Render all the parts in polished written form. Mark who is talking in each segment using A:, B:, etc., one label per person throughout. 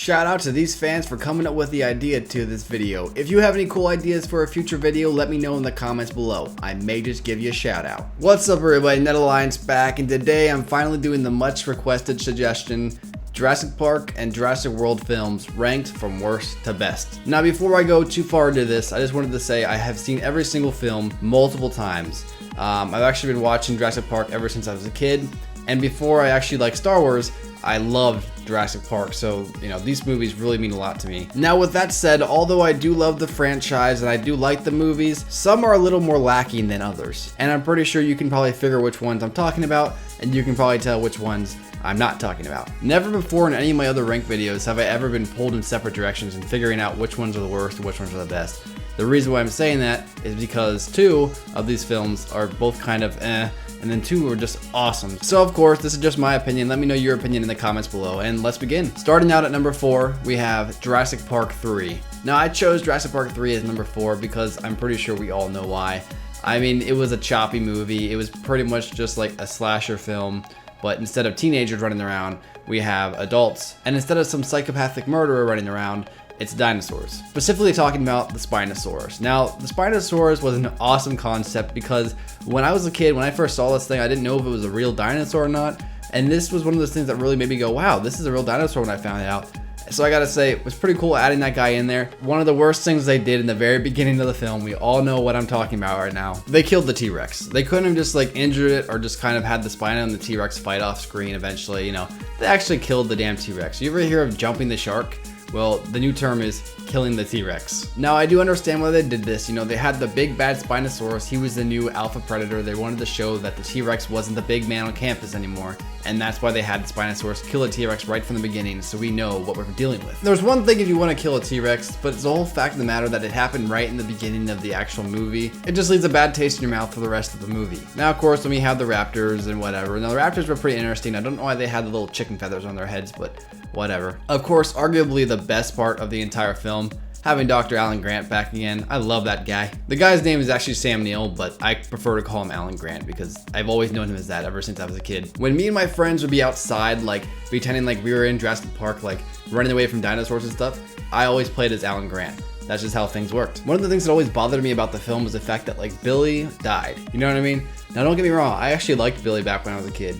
A: Shout out to these fans for coming up with the idea to this video. If you have any cool ideas for a future video, let me know in the comments below. I may just give you a shout out. What's up everybody, NetAlliance back, and today I'm finally doing the much requested suggestion, Jurassic Park and Jurassic World films ranked from worst to best. Now before I go too far into this, I just wanted to say I have seen every single film multiple times. I've actually been watching Jurassic Park ever since I was a kid, and before I actually liked Star Wars, I loved Jurassic Park, so these movies really mean a lot to me. Now with that said, although I do love the franchise and I do like the movies, some are a little more lacking than others. And I'm pretty sure you can probably figure which ones I'm talking about, and you can probably tell which ones I'm not talking about. Never before in any of my other rank videos have I ever been pulled in separate directions and figuring out which ones are the worst and which ones are the best. The reason why I'm saying that is because 2 of these films are both kind of and then 2 are just awesome. So of course, this is just my opinion. Let me know your opinion in the comments below, and let's begin. Starting out at number 4, we have Jurassic Park 3. Now I chose Jurassic Park 3 as number 4 because I'm pretty sure we all know why. I mean, it was a choppy movie. It was pretty much just like a slasher film, but instead of teenagers running around, we have adults. And instead of some psychopathic murderer running around, it's dinosaurs. Specifically talking about the Spinosaurus. Now, the Spinosaurus was an awesome concept because when I was a kid, when I first saw this thing, I didn't know if it was a real dinosaur or not. And this was one of those things that really made me go, wow, this is a real dinosaur when I found it out. So I gotta say, it was pretty cool adding that guy in there. One of the worst things they did in the very beginning of the film, we all know what I'm talking about right now. They killed the T-Rex. They couldn't have just like injured it or just kind of had the Spino and the T-Rex fight off screen eventually, They actually killed the damn T-Rex. You ever hear of jumping the shark? Well, the new term is killing the T-Rex. Now, I do understand why they did this. They had the big bad Spinosaurus. He was the new alpha predator. They wanted to show that the T-Rex wasn't the big man on campus anymore. And that's why they had the Spinosaurus kill a T-Rex right from the beginning, so we know what we're dealing with. There's one thing if you want to kill a T-Rex, but it's the whole fact of the matter that it happened right in the beginning of the actual movie. It just leaves a bad taste in your mouth for the rest of the movie. Now, of course, when we have the raptors and whatever. Now, the raptors were pretty interesting. I don't know why they had the little chicken feathers on their heads, but whatever. Of course, arguably the best part of the entire film, having Dr. Alan Grant back again. I love that guy. The guy's name is actually Sam Neill, but I prefer to call him Alan Grant because I've always known him as that ever since I was a kid. When me and my friends would be outside, like pretending like we were in Jurassic Park, like running away from dinosaurs and stuff, I always played as Alan Grant. That's just how things worked. One of the things that always bothered me about the film was the fact that like Billy died. You know what I mean? Now don't get me wrong, I actually liked Billy back when I was a kid,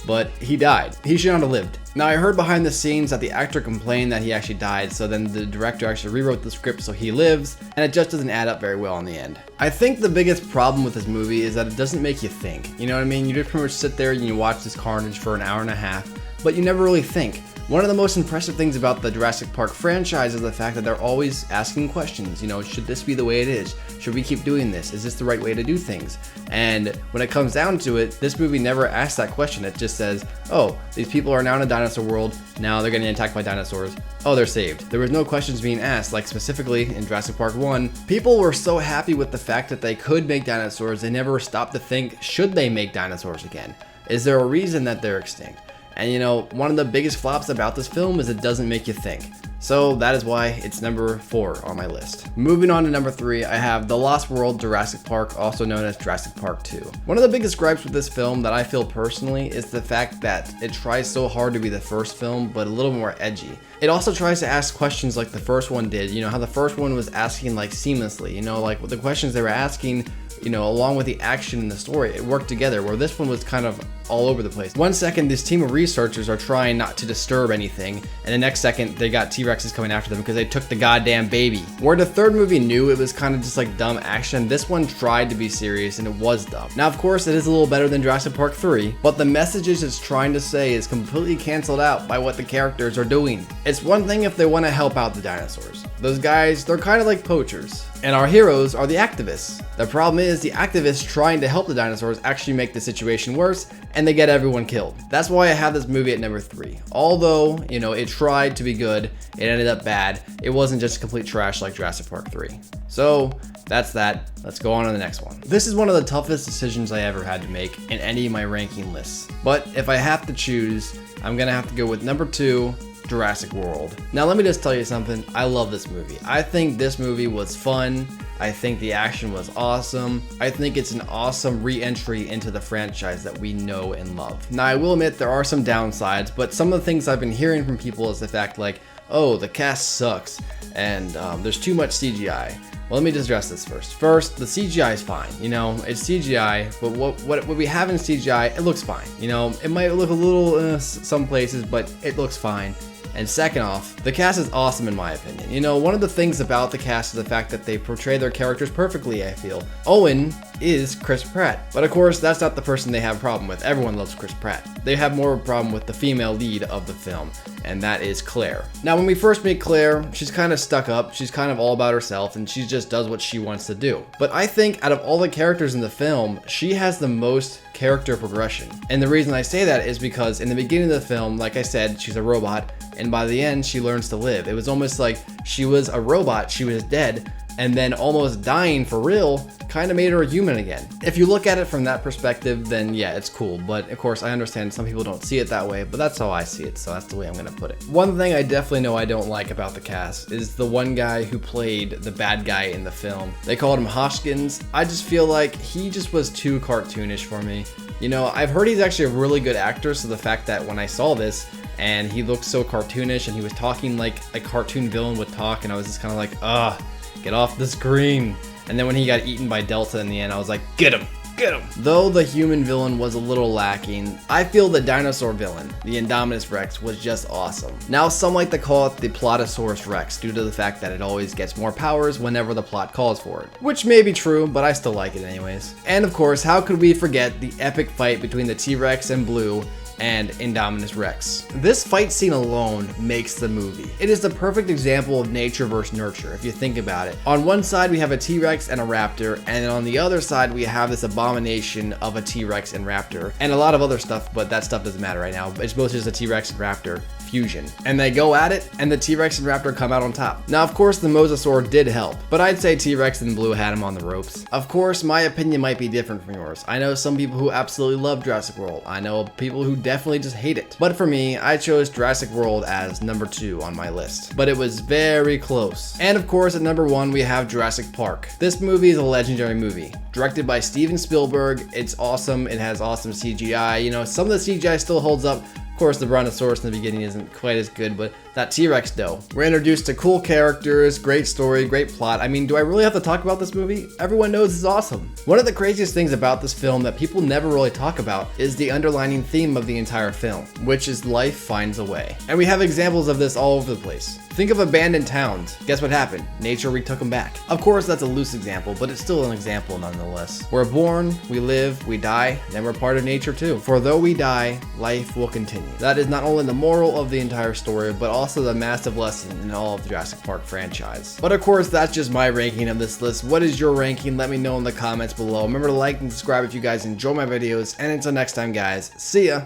A: but he died. He should not have lived. Now I heard behind the scenes that the actor complained that he actually died, so then the director actually rewrote the script so he lives, and it just doesn't add up very well in the end. I think the biggest problem with this movie is that it doesn't make you think. You know what I mean? You just pretty much sit there and you watch this carnage for an hour and a half, but you never really think. One of the most impressive things about the Jurassic Park franchise is the fact that they're always asking questions. Should this be the way it is? Should we keep doing this? Is this the right way to do things? And when it comes down to it, this movie never asks that question. It just says, oh, these people are now in a dinosaur world. Now they're getting attacked by dinosaurs. Oh, they're saved. There was no questions being asked, like specifically in Jurassic Park 1. People were so happy with the fact that they could make dinosaurs, they never stopped to think, should they make dinosaurs again? Is there a reason that they're extinct? And one of the biggest flops about this film is it doesn't make you think. So that is why it's number 4 on my list. Moving on to number 3, I have The Lost World Jurassic Park, also known as Jurassic Park 2. One of the biggest gripes with this film that I feel personally is the fact that it tries so hard to be the first film, but a little more edgy. It also tries to ask questions like the first one did. How the first one was asking like seamlessly, like with the questions they were asking, along with the action in the story, it worked together, where this one was kind of all over the place. One second, this team of researchers are trying not to disturb anything, and the next second, they got T-Rexes coming after them because they took the goddamn baby. Where the third movie knew it was kind of just like dumb action, this one tried to be serious, and it was dumb. Now, of course, it is a little better than Jurassic Park 3, but the messages it's trying to say is completely canceled out by what the characters are doing. It's one thing if they want to help out the dinosaurs. Those guys, they're kind of like poachers. And our heroes are the activists. The problem is the activists trying to help the dinosaurs actually make the situation worse, and they get everyone killed. That's why I have this movie at number 3. Although, it tried to be good, it ended up bad. It wasn't just complete trash like Jurassic Park 3. So that's that. Let's go on to the next one. This is one of the toughest decisions I ever had to make in any of my ranking lists. But if I have to choose, I'm gonna have to go with number 2, Jurassic World. Now let me just tell you something, I love this movie. I think this movie was fun. I think the action was awesome. I think it's an awesome re-entry into the franchise that we know and love. Now I will admit there are some downsides, but some of the things I've been hearing from people is the fact like, oh, the cast sucks and there's too much CGI. Well, let me just address this first. First, the CGI is fine. You know, it's CGI, but what we have in CGI, it looks fine. You know, it might look a little some places, but it looks fine. And second off, the cast is awesome in my opinion. You know, one of the things about the cast is the fact that they portray their characters perfectly, I feel. Owen is Chris Pratt. But of course, that's not the person they have a problem with. Everyone loves Chris Pratt. They have more of a problem with the female lead of the film, and that is Claire. Now, when we first meet Claire, she's kind of stuck up. She's kind of all about herself, and she just does what she wants to do. But I think out of all the characters in the film, she has the most character progression. And the reason I say that is because in the beginning of the film, like I said, she's a robot, and by the end, she learns to live. It was almost like she was a robot, she was dead, and then almost dying for real kind of made her a human again. If you look at it from that perspective, then yeah, it's cool. But of course, I understand some people don't see it that way, but that's how I see it, so that's the way I'm gonna put it. One thing I definitely know I don't like about the cast is the one guy who played the bad guy in the film. They called him Hoskins. I just feel like he just was too cartoonish for me. You know, I've heard he's actually a really good actor, so the fact that when I saw this, and he looked so cartoonish and he was talking like a cartoon villain would talk, and I was just kind of like, ugh, get off the screen. And then when he got eaten by Delta in the end, I was like, get him, get him. Though the human villain was a little lacking, I feel the dinosaur villain, the Indominus Rex, was just awesome. Now, some like to call it the Plotosaurus Rex due to the fact that it always gets more powers whenever the plot calls for it. Which may be true, but I still like it anyways. And of course, how could we forget the epic fight between the T-Rex and Blue and Indominus Rex. This fight scene alone makes the movie. It is the perfect example of nature versus nurture, if you think about it. On one side, we have a T-Rex and a raptor, and then on the other side, we have this abomination of a T-Rex and raptor, and a lot of other stuff, but that stuff doesn't matter right now. It's mostly just a T-Rex and raptor fusion. And they go at it, and the T-Rex and raptor come out on top. Now, of course, the mosasaur did help, but I'd say T-Rex and Blue had him on the ropes. Of course, my opinion might be different from yours. I know some people who absolutely love Jurassic World. I know people who definitely just hate it. But for me, I chose Jurassic World as number 2 on my list. But it was very close. And of course, at number 1, we have Jurassic Park. This movie is a legendary movie. Directed by Steven Spielberg, it's awesome. It has awesome CGI. You know, some of the CGI still holds up. Of course, the Brontosaurus in the beginning isn't quite as good, but that T-Rex though. We're introduced to cool characters, great story, great plot. I mean, do I really have to talk about this movie? Everyone knows it's awesome. One of the craziest things about this film that people never really talk about is the underlining theme of the entire film, which is life finds a way. And we have examples of this all over the place. Think of abandoned towns. Guess what happened? Nature retook them back. Of course, that's a loose example, but it's still an example nonetheless. We're born, we live, we die, then we're part of nature too. For though we die, life will continue. That is not only the moral of the entire story, but also the massive lesson in all of the Jurassic Park franchise. But of course, that's just my ranking of this list. What is your ranking? Let me know in the comments below. Remember to like and subscribe if you guys enjoy my videos, and until next time guys, see ya!